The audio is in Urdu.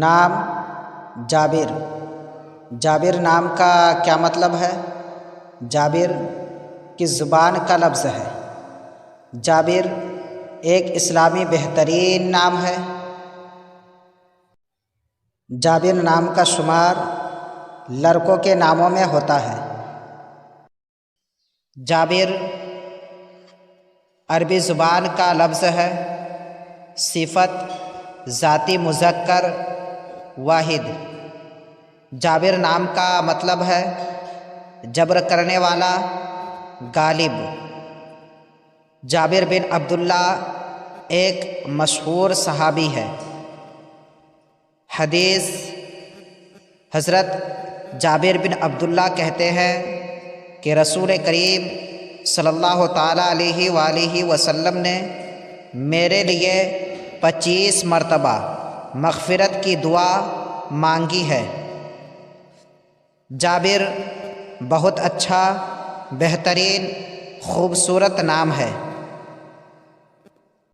نام جابر۔ جابر نام کا کیا مطلب ہے؟ جابر کس زبان کا لفظ ہے؟ جابر ایک اسلامی بہترین نام ہے۔ جابر نام کا شمار لڑکوں کے ناموں میں ہوتا ہے۔ جابر عربی زبان کا لفظ ہے، صفت ذاتی مذکر واحد۔ جابر نام کا مطلب ہے جبر کرنے والا، غالب۔ جابر بن عبداللہ ایک مشہور صحابی ہے۔ حدیث: حضرت جابر بن عبداللہ کہتے ہیں کہ رسول کریم صلی اللہ تعالیٰ علیہ وآلہ وسلم نے میرے لیے 25 مرتبہ مغفرت کی دعا مانگی ہے۔ جابر بہت اچھا، بہترین، خوبصورت نام ہے۔